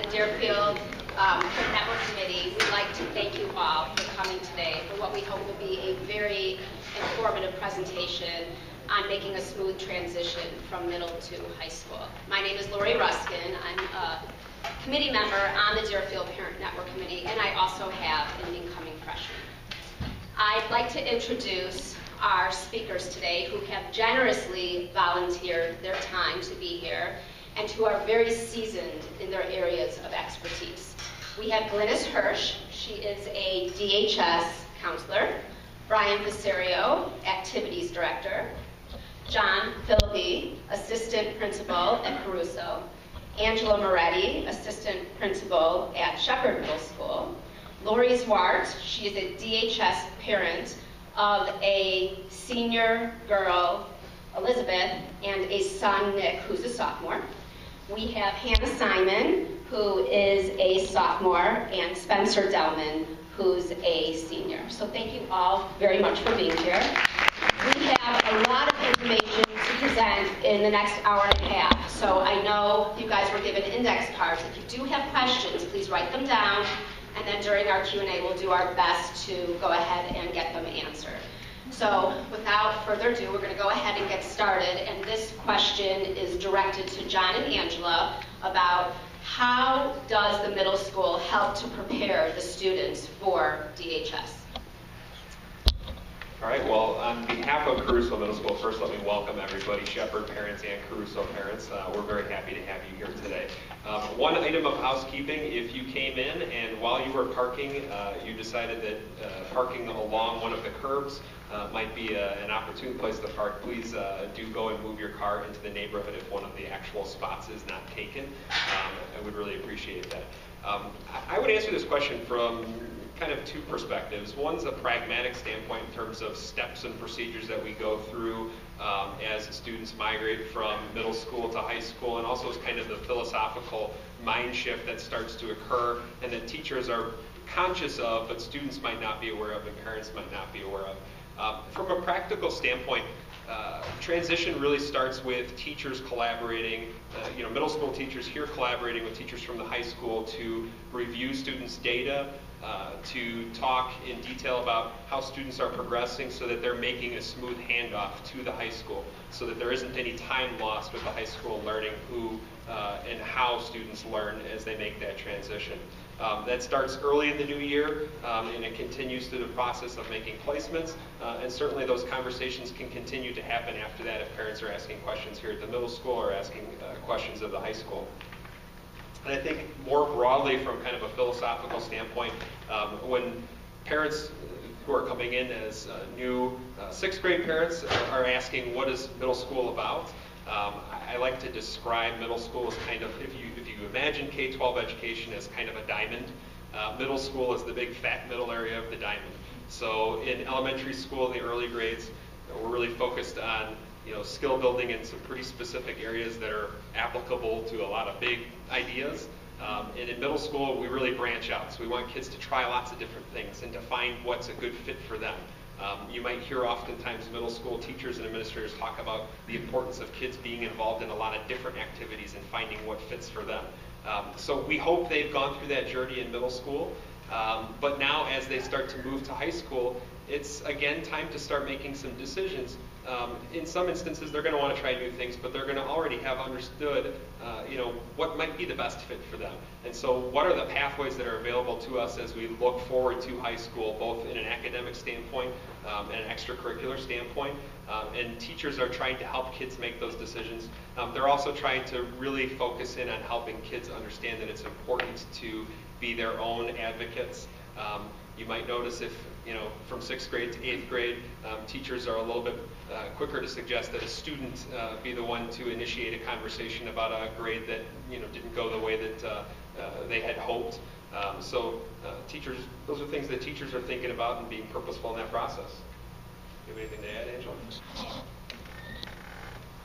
the Deerfield Network Committee, we'd like to thank you all for coming today for what we hope will be a very informative presentation on making a smooth transition from middle to high school. My name is Lori Ruskin. I'm a committee member on the Deerfield Parent Network Committee, and I also have an incoming freshman. I'd like to introduce our speakers today who have generously volunteered their time to be here and who are very seasoned in their areas of expertise. We have Glynis Hirsch. She is a DHS counselor. Brian Visario, Activities Director. John Philippi, Assistant Principal at Caruso. Angela Moretti, Assistant Principal at Shepherd Middle School. Lori Zwart, she is a DHS parent of a senior girl, Elizabeth, and a son, Nick, who's a sophomore. We have Hannah Simon, who is a sophomore, and Spencer Delman, who's a senior. So thank you all very much for being here. We have a lot of information to present in the next hour and a half. So I know you guys were given index cards. If you do have questions, please write them down. And then during our Q&A, we'll do our best to go ahead and get them answered. So without further ado, we're going to go ahead and get started. And this question is directed to John and Angela about how does the middle school help to prepare the students for DHS? All right, well, on behalf of Caruso Middle School, first let me welcome everybody, Shepherd parents and Caruso parents. We're very happy to have you here today. One item of housekeeping, if you came in and while you were parking, you decided that parking along one of the curbs might be an opportune place to park, please do go and move your car into the neighborhood if one of the actual spots is not taken. I would really appreciate that. I would answer this question from kind of two perspectives. One's a pragmatic standpoint in terms of steps and procedures that we go through as students migrate from middle school to high school, and also is kind of the philosophical mind shift that starts to occur and that teachers are conscious of, but students might not be aware of and parents might not be aware of. From a practical standpoint, transition really starts with teachers collaborating, middle school teachers here collaborating with teachers from the high school to review students' data, to talk in detail about how students are progressing so that they're making a smooth handoff to the high school so that there isn't any time lost with the high school learning who and how students learn as they make that transition. That starts early in the new year, and it continues through the process of making placements, and certainly those conversations can continue to happen after that if parents are asking questions here at the middle school or asking questions of the high school. And I think more broadly from kind of a philosophical standpoint, when parents who are coming in as new sixth grade parents are asking what is middle school about, I like to describe middle school as kind of, if you imagine K-12 education as kind of a diamond, middle school is the big fat middle area of the diamond. So in elementary school, in the early grades, we're really focused on skill building in some pretty specific areas that are applicable to a lot of big ideas. And in middle school, we really branch out. So we want kids to try lots of different things and to find what's a good fit for them. You might hear oftentimes middle school teachers and administrators talk about the importance of kids being involved in a lot of different activities and finding what fits for them. So we hope they've gone through that journey in middle school. But now as they start to move to high school, it's again time to start making some decisions. In some instances, they're going to want to try new things, but they're going to already have understood, what might be the best fit for them. And so what are the pathways that are available to us as we look forward to high school, both in an academic standpoint and an extracurricular standpoint. And teachers are trying to help kids make those decisions. They're also trying to really focus in on helping kids understand that it's important to be their own advocates. You might notice if, from 6th grade to 8th grade, teachers are a little bit quicker to suggest that a student be the one to initiate a conversation about a grade that, didn't go the way that they had hoped. So teachers, those are things that teachers are thinking about and being purposeful in that process. Do you have anything to add, Angela?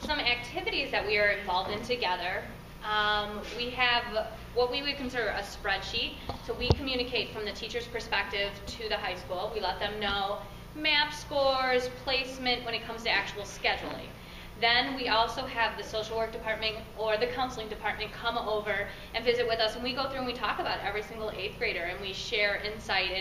Some activities that we are involved in together. We have what we would consider a spreadsheet. So we communicate from the teacher's perspective to the high school. We let them know MAP scores, placement when it comes to actual scheduling. Then we also have the social work department or the counseling department come over and visit with us, and we go through and we talk about every single 8th grader, and we share insight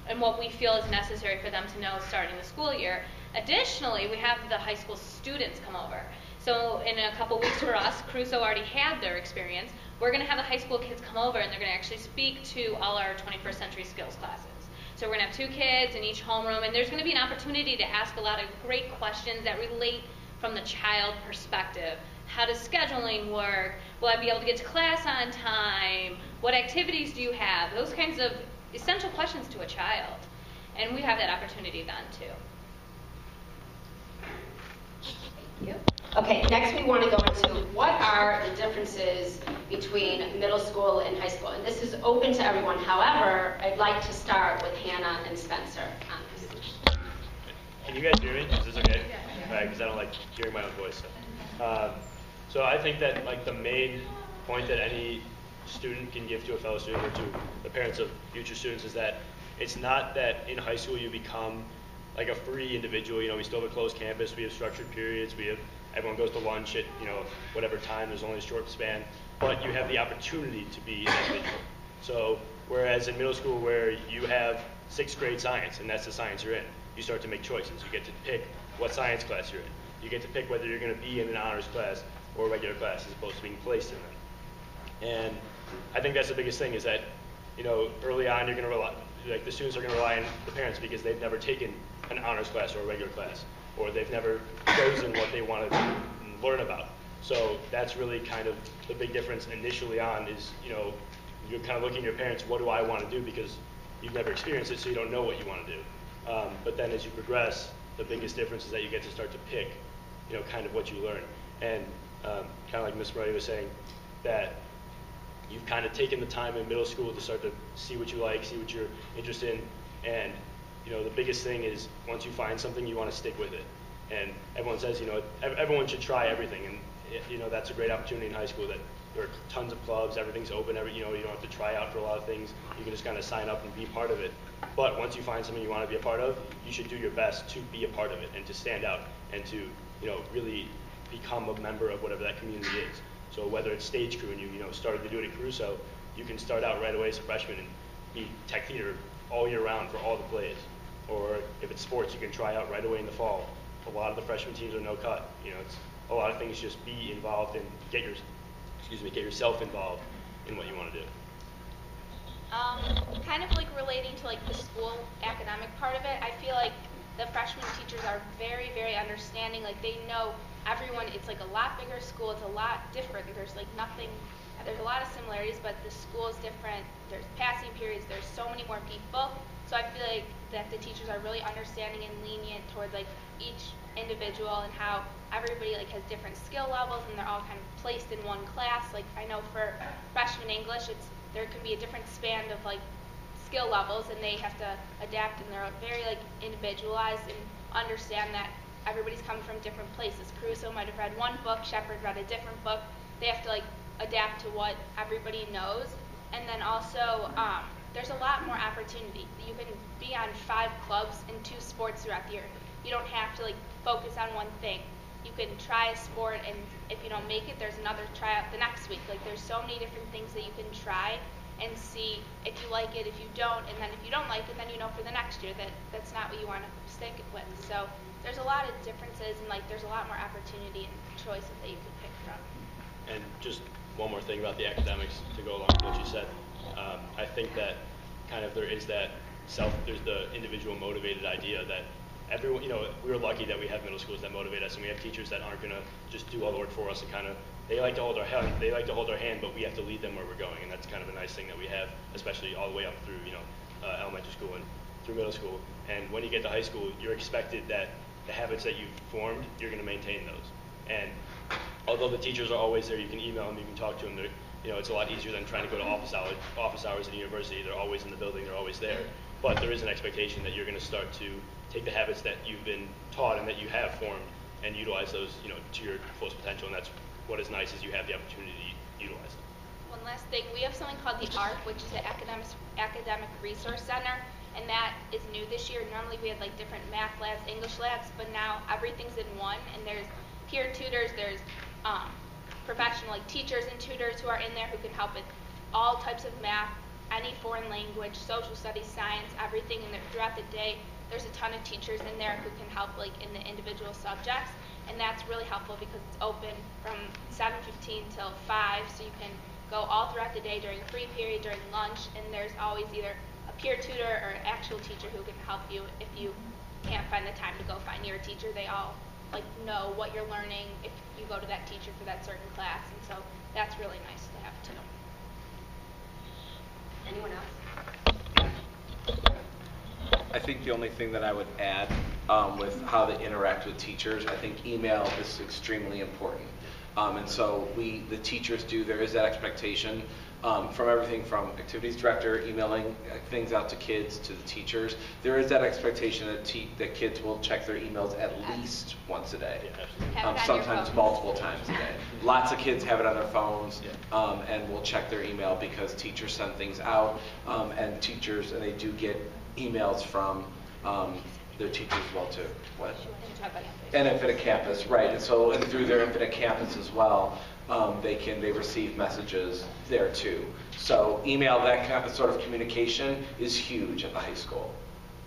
and what we feel is necessary for them to know starting the school year. Additionally, we have the high school students come over. So in a couple weeks for us, Crusoe already had their experience. We're going to have the high school kids come over, and they're going to actually speak to all our 21st century skills classes. So we're going to have 2 kids in each homeroom, and there's going to be an opportunity to ask a lot of great questions that relate from the child perspective. How does scheduling work? Will I be able to get to class on time? What activities do you have? Those kinds of essential questions to a child. And we have that opportunity then too. Thank you. Okay, next we want to go into what are the differences between middle school and high school. And this is open to everyone. However, I'd like to start with Hannah and Spencer on this. Can you guys hear me? Is this okay? All right, because I don't like hearing my own voice. So I think that like the main point that any student can give to a fellow student or to the parents of future students is that it's not that in high school you become like a free individual. You know, we still have a closed campus, we have structured periods, we have everyone goes to lunch at, you know, whatever time, there's only a short span, but you have the opportunity to be an individual. So whereas in middle school where you have 6th grade science and that's the science you're in, you start to make choices. You get to pick what science class you're in. You get to pick whether you're going to be in an honors class or a regular class as opposed to being placed in them. And I think that's the biggest thing is that, you know, early on you're going to rely, like the students are going to rely on the parents because they've never taken an honors class or a regular class, or they've never chosen what they want to learn about. So that's really kind of the big difference initially on is, you know, you're kind of looking at your parents, what do I want to do, because you've never experienced it, so you don't know what you want to do. But then as you progress, the biggest difference is that you get to start to pick, you know, kind of what you learn. And kind of like Ms. Murray was saying, that you've kind of taken the time in middle school to start to see what you like, see what you're interested in, and you know the biggest thing is once you find something, you want to stick with it. And everyone says, you know, everyone should try everything, and you know that's a great opportunity in high school that there are tons of clubs, everything's open, you know, you don't have to try out for a lot of things. You can just kind of sign up and be part of it. But once you find something you want to be a part of, you should do your best to be a part of it and to stand out and to, you know, really become a member of whatever that community is. So whether it's stage crew and you know started to do it at Crusoe, you can start out right away as a freshman and be tech theater all year round for all the plays. Or if it's sports, you can try out right away in the fall. A lot of the freshman teams are no cut. You know, it's a lot of things. Just be involved and get yourself involved in what you want to do. Kind of like relating to like the school academic part of it, I feel like the freshman teachers are very, very understanding. Like they know everyone. It's like a lot bigger school. It's a lot different. There's like nothing. There's a lot of similarities, but the school is different. There's passing periods. There's so many more people. So I feel like that the teachers are really understanding and lenient toward like each individual and how everybody like has different skill levels and they're all kind of placed in one class. Like I know for freshman English, there can be a different span of like skill levels and they have to adapt and they're very like individualized and understand that everybody's coming from different places. Crusoe might have read one book, Shepherd read a different book. They have to like adapt to what everybody knows. And then also there's a lot more opportunity. You can be on 5 clubs and 2 sports throughout the year. You don't have to like focus on one thing. You can try a sport and if you don't make it, there's another tryout the next week. Like there's so many different things that you can try and see if you like it, if you don't, and then if you don't like it, then you know for the next year that that's not what you want to stick with. So there's a lot of differences and like there's a lot more opportunity and choices that you can pick from. And just one more thing about the academics to go along with what you said. I think that kind of there's the individual motivated idea that everyone, you know, we're lucky that we have middle schools that motivate us and we have teachers that aren't going to just do all the work for us and kind of, they like to hold our hand, but we have to lead them where we're going. And that's kind of a nice thing that we have, especially all the way up through, you know, elementary school and through middle school. And when you get to high school, you're expected that the habits that you've formed, you're going to maintain those. And although the teachers are always there, you can email them, you can talk to them. You know, it's a lot easier than trying to go to office hours at a university. They're always in the building, they're always there. But there is an expectation that you're going to start to take the habits that you've been taught and that you have formed and utilize those, you know, to your fullest potential. And that's what is nice is you have the opportunity to utilize them. One last thing, we have something called the ARC, which is the Academic Resource Center, and that is new this year. Normally we had like different math labs, English labs, but now everything's in one, and there's peer tutors, there's professional like teachers and tutors who are in there who can help with all types of math, any foreign language, social studies, science, everything. And throughout the day, there's a ton of teachers in there who can help like in the individual subjects, and that's really helpful because it's open from 7:15 till 5, so you can go all throughout the day during free period, during lunch, and there's always either a peer tutor or an actual teacher who can help you if you can't find the time to go find your teacher. They all like know what you're learning if you go to that teacher for that certain class, and so that's really nice to have too. Anyone else? I think the only thing that I would add with how they interact with teachers, I think email is extremely important. And so the teachers there is that expectation from everything from activities director emailing things out to kids to the teachers. There is that expectation that kids will check their emails at least once a day, sometimes multiple times a day. Lots of kids have it on their phones and will check their email because teachers send things out, and they do get emails from their teachers as well too. What? And Infinite Campus, right? And so through their Infinite Campus as well, they receive messages there too. So email, that kind of sort of communication is huge at the high school.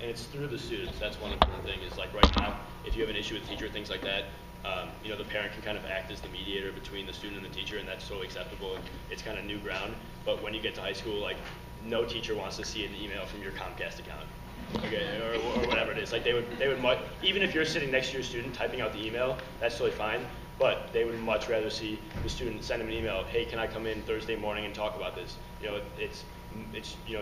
And it's through the students. That's one important thing. Is like right now, if you have an issue with a teacher, things like that, the parent can kind of act as the mediator between the student and the teacher, and that's totally acceptable. And it's kind of new ground. But when you get to high school, like no teacher wants to see an email from your Comcast account. Okay, or whatever it is. Like they would even if you're sitting next to your student typing out the email, that's totally fine. But they would much rather see the student send them an email. Hey, can I come in Thursday morning and talk about this? It's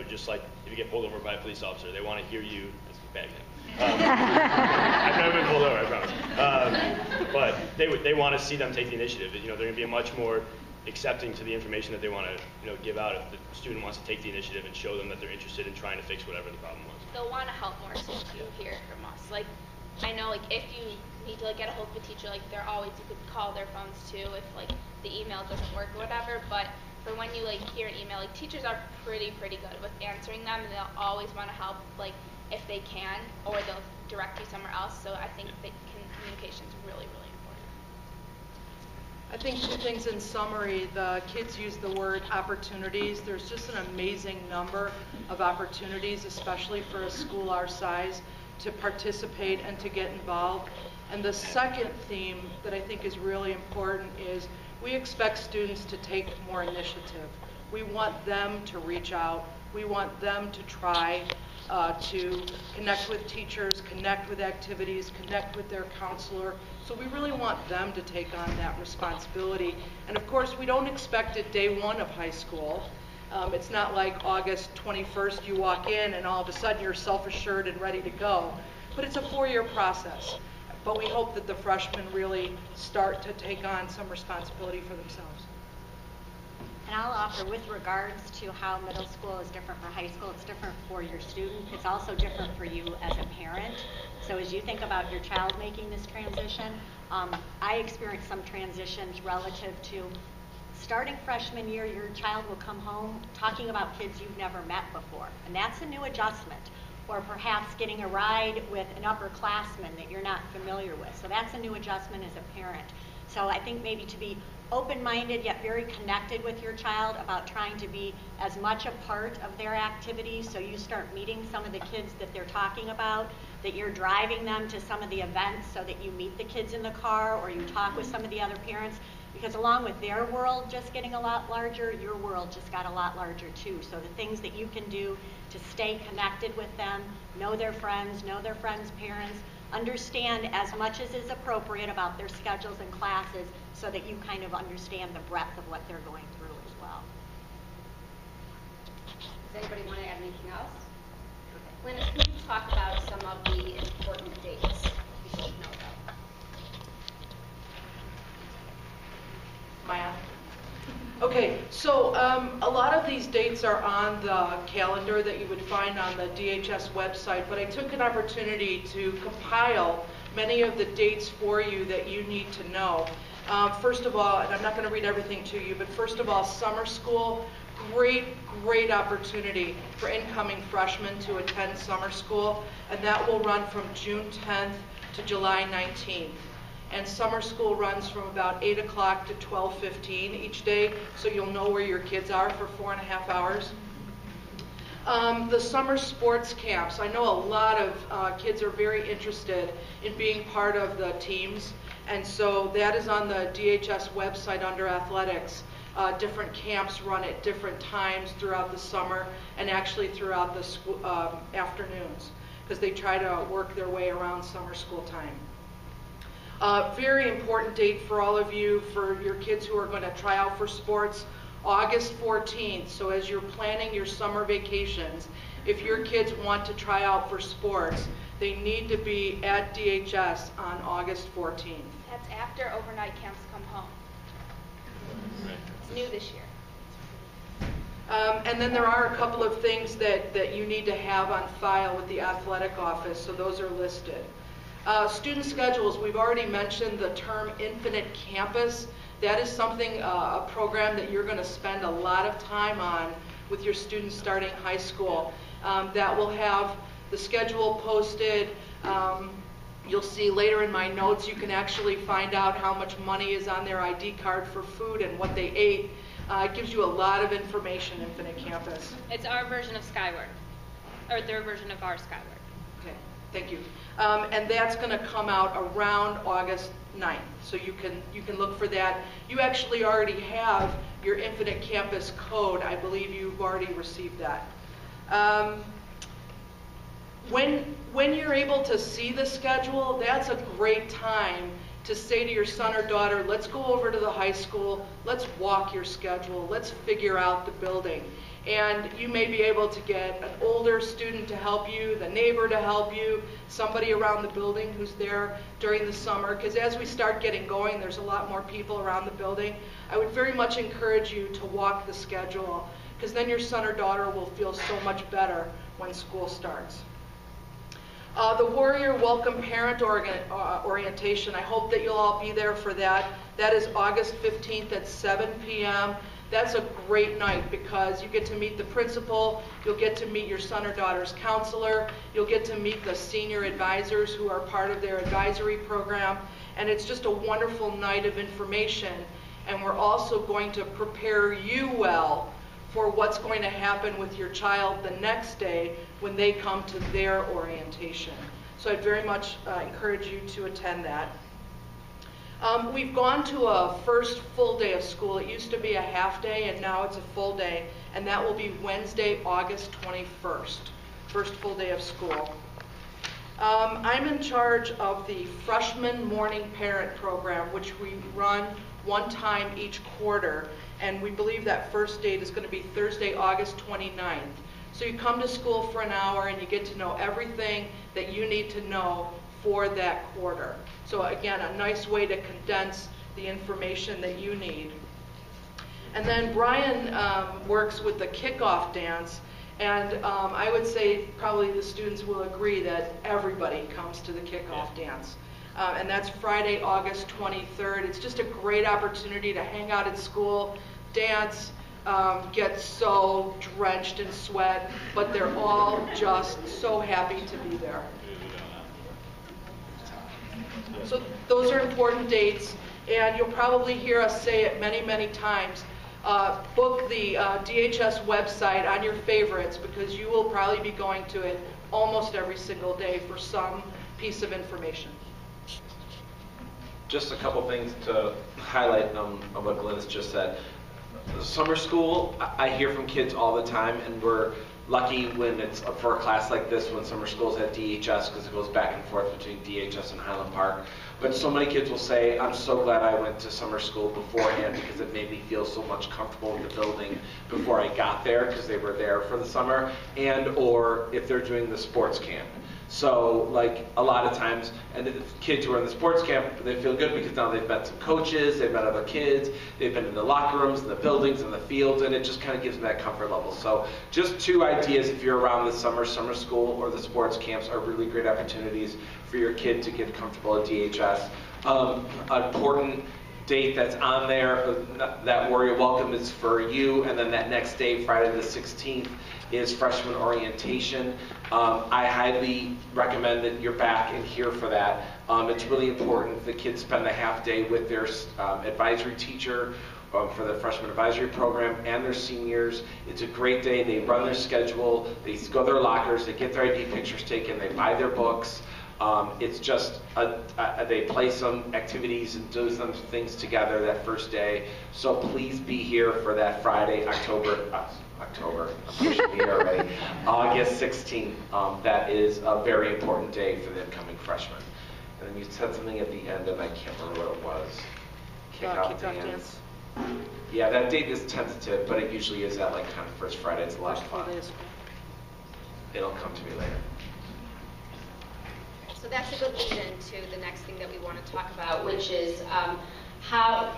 just like if you get pulled over by a police officer, they want to hear you. That's a bad example. I've never been pulled over, I promise. But they want to see them take the initiative. They're going to be much more accepting to the information that they want to give out if the student wants to take the initiative and show them that they're interested in trying to fix whatever the problem was. They'll want to help more so you hear from us. Like I know like if you need to like get a hold of a teacher, like they're always, you could call their phones too if like the email doesn't work or whatever. But for when you like hear an email, like teachers are pretty good with answering them, and they'll always want to help like if they can, or they'll direct you somewhere else. So I think communication is really important. I think two things in summary. The kids use the word opportunities. There's just an amazing number of opportunities, especially for a school our size, to participate and to get involved. And the second theme that I think is really important is we expect students to take more initiative. We want them to reach out. We want them to try to connect with teachers, connect with activities, connect with their counselor. So we really want them to take on that responsibility. And of course, we don't expect it day one of high school. It's not like August 21st you walk in and all of a sudden you're self-assured and ready to go. But it's a 4-year process. But we hope that the freshmen really start to take on some responsibility for themselves. And I'll offer, with regards to how middle school is different from high school, it's different for your student. It's also different for you as a parent. So as you think about your child making this transition, I experienced some transitions relative to starting freshman year, your child will come home talking about kids you've never met before. And that's a new adjustment. Or perhaps getting a ride with an upperclassman that you're not familiar with. So that's a new adjustment as a parent. So I think maybe to be open-minded yet very connected with your child about trying to be as much a part of their activities, so you start meeting some of the kids that they're talking about, that you're driving them to some of the events so that you meet the kids in the car or you talk with some of the other parents, because along with their world just getting a lot larger, your world just got a lot larger too. So the things that you can do to stay connected with them, know their friends parents, understand as much as is appropriate about their schedules and classes so that you kind of understand the breadth of what they're going through as well. Does anybody want to add anything else? Okay. Linus, can you talk about some of the important dates people should know about? Maya? Okay, so a lot of these dates are on the calendar that you would find on the DHS website, but I took an opportunity to compile many of the dates for you that you need to know. First of all, and I'm not going to read everything to you, but first of all, summer school great opportunity for incoming freshmen to attend summer school, and that will run from June 10th to July 19th. And summer school runs from about 8 o'clock to 12:15 each day, so you'll know where your kids are for 4.5 hours. The summer sports camps. I know a lot of kids are very interested in being part of the teams, and so that is on the DHS website under athletics. Different camps run at different times throughout the summer and actually throughout the afternoons, because they try to work their way around summer school time. Very important date for all of you, for your kids who are going to try out for sports, August 14th. So as you're planning your summer vacations, if your kids want to try out for sports, they need to be at DHS on August 14th. That's after overnight camps come home. It's new this year. And then there are a couple of things that you need to have on file with the athletic office, so those are listed. Student schedules, we've already mentioned the term Infinite Campus. That is something, a program that you're going to spend a lot of time on with your students starting high school. That will have the schedule posted. You'll see later in my notes, you can actually find out how much money is on their ID card for food and what they ate. It gives you a lot of information, Infinite Campus. It's our version of Skyward, or their version of our Skyward. Okay, thank you. And that's going to come out around August 9th, so you can look for that. You actually already have your Infinite Campus code. I believe you've already received that. When you're able to see the schedule, that's a great time to say to your son or daughter, let's go over to the high school, let's walk your schedule, let's figure out the building. And you may be able to get an older student to help you, the neighbor to help you, somebody around the building who's there during the summer, because as we start getting going, there's a lot more people around the building. I would very much encourage you to walk the schedule, because then your son or daughter will feel so much better when school starts. The Warrior Welcome Parent Orientation, I hope that you'll all be there for that. That is August 15th at 7 p.m. That's a great night because you get to meet the principal, you'll get to meet your son or daughter's counselor, you'll get to meet the senior advisors who are part of their advisory program, and it's just a wonderful night of information. And we're also going to prepare you well for what's going to happen with your child the next day when they come to their orientation. So I'd very much encourage you to attend that. We've gone to a first full day of school. It used to be a half day, and now it's a full day, and that will be Wednesday, August 21st, first full day of school. I'm in charge of the Freshman Morning Parent Program, which we run one time each quarter, and we believe that first date is going to be Thursday, August 29th. So you come to school for an hour and you get to know everything that you need to know for that quarter. So again, a nice way to condense the information that you need. And then Brian works with the kickoff dance, and I would say probably the students will agree that everybody comes to the kickoff dance. And that's Friday, August 23rd. It's just a great opportunity to hang out at school, dance, get so drenched in sweat, but they're all just so happy to be there. So those are important dates, and you'll probably hear us say it many, many times. Book the DHS website on your favorites, because you will probably be going to it almost every single day for some piece of information. Just a couple things to highlight on what Glennis just said. Summer school, I hear from kids all the time, and we're lucky when it's for a class like this when summer school's at DHS, because it goes back and forth between DHS and Highland Park. But so many kids will say, I'm so glad I went to summer school beforehand because it made me feel so much comfortable in the building before I got there, because they were there for the summer, and or if they're doing the sports camp. So like a lot of times, and the kids who are in the sports camp, they feel good because now they've met some coaches, they've met other kids, they've been in the locker rooms, in the buildings, in the fields, and it just kind of gives them that comfort level. So just two ideas if you're around the summer school or the sports camps are really great opportunities for your kid to get comfortable at DHS. Important date that's on there, that Warrior Welcome is for you, and then that next day, Friday the 16th, is freshman orientation. I highly recommend that you're back and here for that. It's really important. The kids spend a half day with their advisory teacher for the freshman advisory program and their seniors. It's a great day. They run their schedule. They go to their lockers. They get their ID pictures taken. They buy their books. It's just, they play some activities and do some things together that first day. So please be here for that Friday, I'm pushing me already, August 16th. That is a very important day for the incoming freshmen. And then you said something at the end, and I can't remember what it was. Kickoff dance. Yeah, that date is tentative, but it usually is at like kind of first Friday. It's a lot of fun. It'll come to me later. So that's a good lead into the next thing that we want to talk about, which is how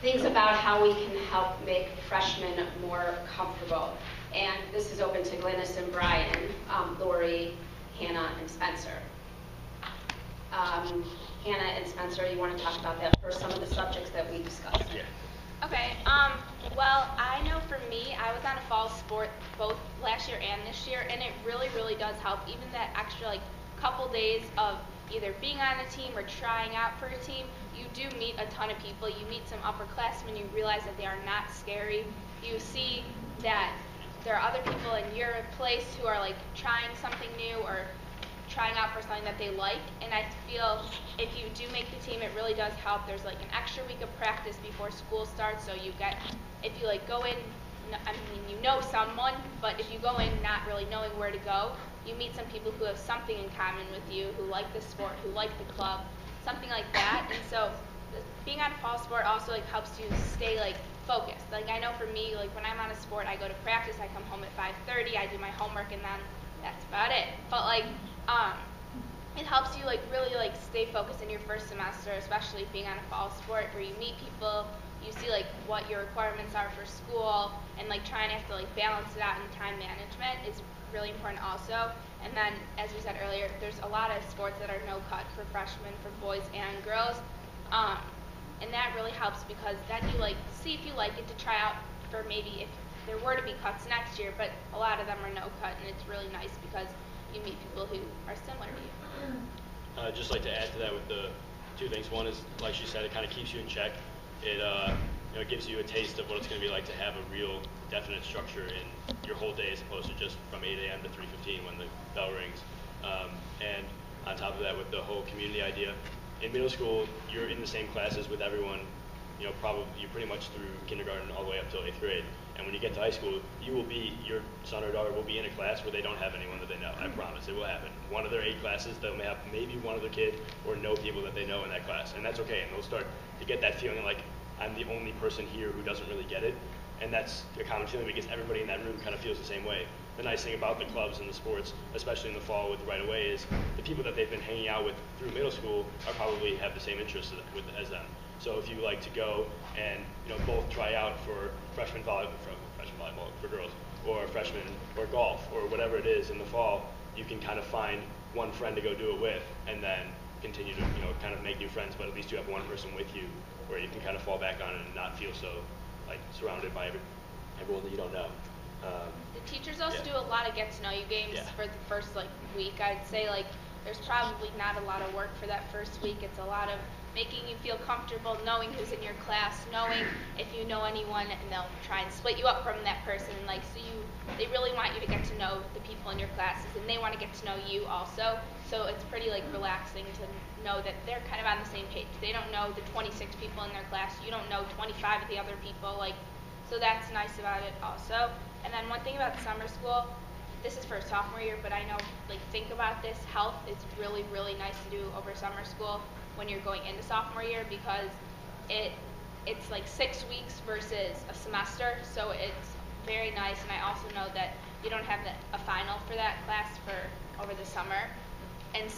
things about how we can help make freshmen more comfortable. And this is open to Glynis and Brian, Lori, Hannah, and Spencer. Hannah and Spencer, you want to talk about that for some of the subjects that we discussed? Yeah. Okay, well, I know for me, I was on a fall sport both last year and this year, and it really, really does help. Even that extra, like, couple days of either being on a team or trying out for a team, you do meet a ton of people. You meet some upperclassmen, you realize that they are not scary. You see that there are other people in your place who are, like, trying something new or trying out for something that they like, and I feel if you do make the team, it really does help. There's like an extra week of practice before school starts, so you get, if you like go in, I mean, you know someone, but if you go in not really knowing where to go, you meet some people who have something in common with you, who like the sport, who like the club, something like that. And so being on a fall sport also like helps you stay like focused. Like I know for me, like when I'm on a sport, I go to practice, I come home at 5:30, I do my homework, and then that's about it. But like it helps you like really like stay focused in your first semester, especially being on a fall sport where you meet people, you see like what your requirements are for school, and like trying to have to like balance it out in time management is really important also. And then as we said earlier, there's a lot of sports that are no cut for freshmen, for boys and girls, and that really helps because then you like see if you like it to try out for maybe if there were to be cuts next year, but a lot of them are no cut, and it's really nice because you meet people who are similar to you. I'd just like to add to that with the two things. One is, like she said, it kind of keeps you in check. It it gives you a taste of what it's going to be like to have a real definite structure in your whole day as opposed to just from 8 a.m. to 3:15 when the bell rings. And on top of that, with the whole community idea, in middle school, you're in the same classes with everyone, probably you're pretty much through kindergarten all the way up till 8th grade. And when you get to high school, your son or daughter will be in a class where they don't have anyone that they know. I promise, it will happen. One of their 8 classes, they'll have maybe one other kid or know people that they know in that class, and that's okay. And they'll start to get that feeling like I'm the only person here who doesn't really get it, and that's a common feeling because everybody in that room kind of feels the same way. The nice thing about the clubs and the sports, especially in the fall with Right Away, is the people that they've been hanging out with through middle school are probably have the same interests as them. So if you like to go and both try out for freshman volleyball for girls, or freshman or golf or whatever it is in the fall, you can kind of find one friend to go do it with, and then continue to kind of make new friends. But at least you have one person with you where you can kind of fall back on and not feel so like surrounded by everyone that you don't know. The teachers also do a lot of get to know you games for the first week. I'd say there's probably not a lot of work for that first week. It's a lot of making you feel comfortable, knowing who's in your class, knowing if you know anyone, and they'll try and split you up from that person. They really want you to get to know the people in your classes, and they want to get to know you also. So it's pretty relaxing to know that they're kind of on the same page. They don't know the 26 people in their class. You don't know 25 of the other people. So that's nice about it also. And then one thing about summer school, this is for sophomore year, but I know think about this, health is really, really nice to do over summer school when you're going into sophomore year, because it's 6 weeks versus a semester, so it's very nice. And I also know that you don't have a final for that class for over the summer, and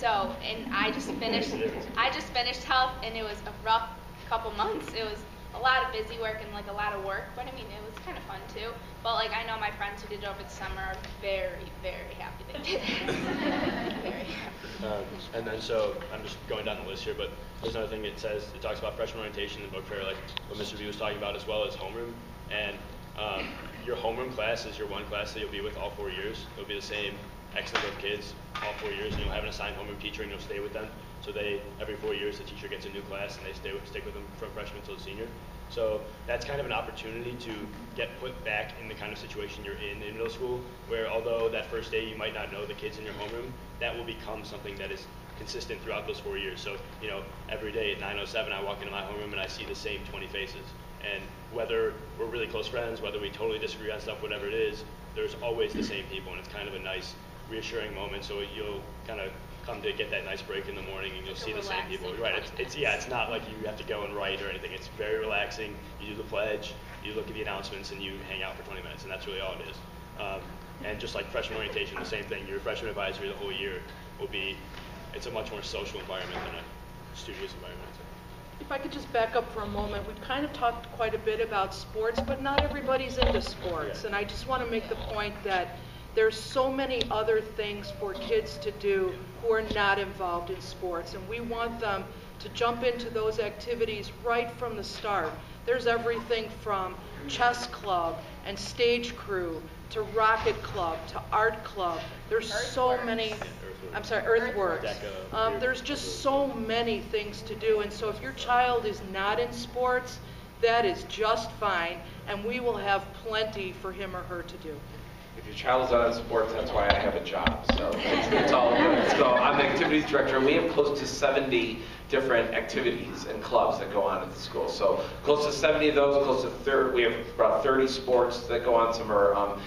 I just finished health, and it was a rough couple months. It was a lot of busy work and like a lot of work, but I mean, it was kind of fun too. But like, I know my friends who did it over the summer are very, very happy they did it. Very happy. And then so I'm just going down the list here, but there's another thing it says. It talks about freshman orientation in the book fair, like what Mr. V was talking about, as well as homeroom. And your homeroom class is your one class that you'll be with all 4 years. It'll be the same X number of kids all 4 years, and you'll have an assigned homeroom teacher, and you'll stay with them. So every 4 years, the teacher gets a new class, and they stick with them from freshman until senior. So that's kind of an opportunity to get put back in the kind of situation you're in middle school, where although that first day you might not know the kids in your homeroom, that will become something that is consistent throughout those 4 years. So, every day at 9:07, I walk into my homeroom and I see the same 20 faces. And whether we're really close friends, whether we totally disagree on stuff, whatever it is, there's always the same people, and it's kind of a nice, reassuring moment. So you'll kind of come to get that nice break in the morning, and you'll see the same people. Right? It's not like you have to go and write or anything. It's very relaxing. You do the pledge, you look at the announcements, and you hang out for 20 minutes, and that's really all it is. And just like freshman orientation, the same thing. Your freshman advisory the whole year will be. It's a much more social environment than a studious environment. If I could just back up for a moment, we've kind of talked quite a bit about sports, but not everybody's into sports. Yeah. And I just want to make the point that there's so many other things for kids to do who are not involved in sports, and we want them to jump into those activities right from the start. There's everything from chess club and stage crew to rocket club to art club. There's so many. I'm sorry, earthworks. There's just so many things to do, and so if your child is not in sports, that is just fine, and we will have plenty for him or her to do. If your child is not in sports, that's why I have a job. So it's all good. So I'm the activities director, and we have close to 70 different activities and clubs that go on at the school. So close to 70 of those, close to we have about 30 sports that go on. Some are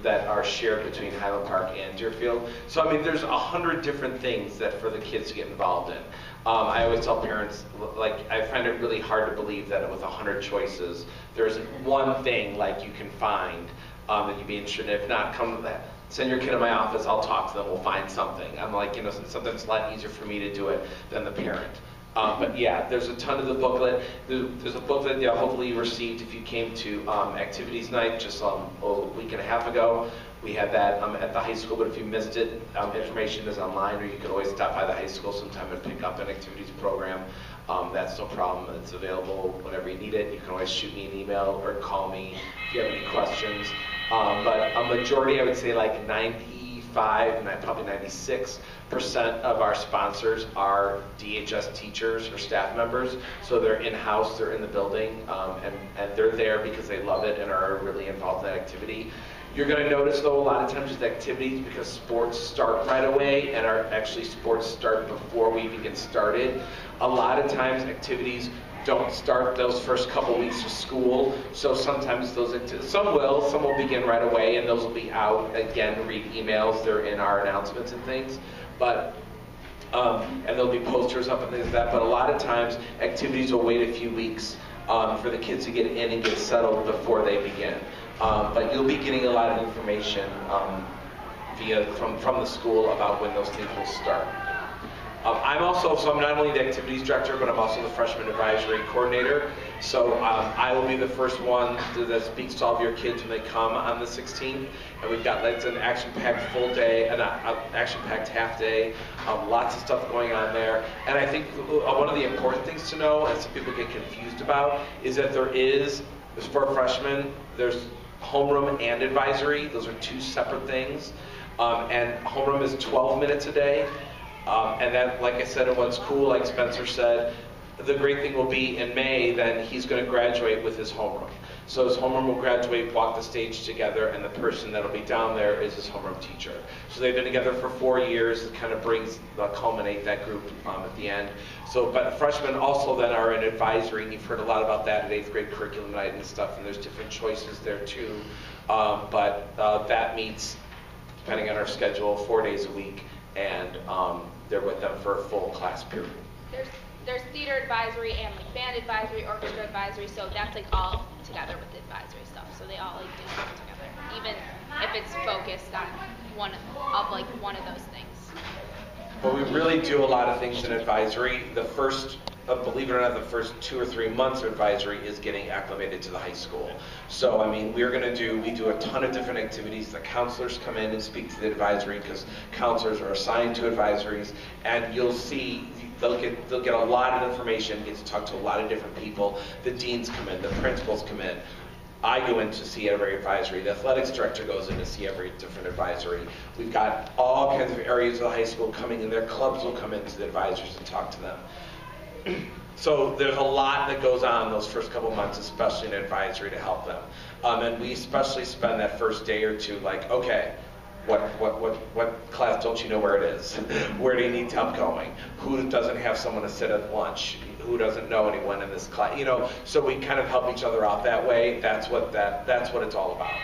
that are shared between Highland Park and Deerfield. So I mean, there's 100 different things that for the kids to get involved in. I always tell parents, like, I find it really hard to believe that with 100 choices, there's one thing like you can find that you'd be interested in. If not, come to that. Send your kid to my office, I'll talk to them, we'll find something. I'm like, something's a lot easier for me to do it than the parent. But yeah, there's a ton of the booklet. There's a booklet that hopefully you received if you came to activities night just a week and a half ago. We had that at the high school, but if you missed it, information is online, or you could always stop by the high school sometime and pick up an activities program. That's no problem. It's available whenever you need it. You can always shoot me an email or call me if you have any questions. But a majority, I would say like 95, probably 96% of our sponsors are DHS teachers or staff members. So they're in-house, they're in the building, and they're there because they love it and are really involved in that activity. You're going to notice, though, a lot of times with activities, because sports start right away, and sports start before we even get started, a lot of times activities don't start those first couple weeks of school. So sometimes some will begin right away, and those will be out. Again, read emails, they're in our announcements and things. But and there'll be posters up and things like that. But a lot of times activities will wait a few weeks for the kids to get in and get settled before they begin. But you'll be getting a lot of information from the school about when those things will start. I'm not only the activities director, but I'm also the freshman advisory coordinator. So I will be the first one that speaks to all of your kids when they come on the 16th. And we've got an action-packed full day, an action-packed half day, lots of stuff going on there. And I think one of the important things to know, and some people get confused about, is that there's for freshmen, there's homeroom and advisory. Those are two separate things. And homeroom is 12 minutes a day. And then, like I said, and what's cool, like Spencer said, the great thing will be in May, then he's going to graduate with his homeroom. So his homeroom will graduate, walk the stage together, and the person that'll be down there is his homeroom teacher. So they've been together for 4 years. It kind of culminate that group at the end. So, but freshmen also then are in advisory, and you've heard a lot about that at 8th grade curriculum night and stuff, and there's different choices there too. But that meets, depending on our schedule, 4 days a week, and they're with them for a full class period. There's theater advisory and like band advisory, orchestra advisory, so that's like all together with the advisory stuff. So they all like do stuff together, even if it's focused on one of those things. But we really do a lot of things in advisory. The first believe it or not, the first 2 or 3 months of advisory is getting acclimated to the high school. So, I mean, we do a ton of different activities. The counselors come in and speak to the advisory because counselors are assigned to advisories, and you'll see they'll get a lot of information, get to talk to a lot of different people. The deans come in, the principals come in. I go in to see every advisory. The athletics director goes in to see every different advisory. We've got all kinds of areas of the high school coming in. Their clubs will come into the advisors and talk to them. So there's a lot that goes on those first couple months, especially in advisory, to help them. And we especially spend that first day or two like, okay, what class don't you know where it is? Where do you need help going? Who doesn't have someone to sit at lunch? Who doesn't know anyone in this class? You know, so we kind of help each other out that way. That's what it's all about.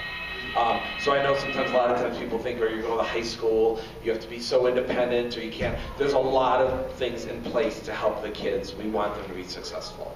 So I know sometimes a lot of times people think, or you go to high school, you have to be so independent, or you can't. There's a lot of things in place to help the kids. We want them to be successful.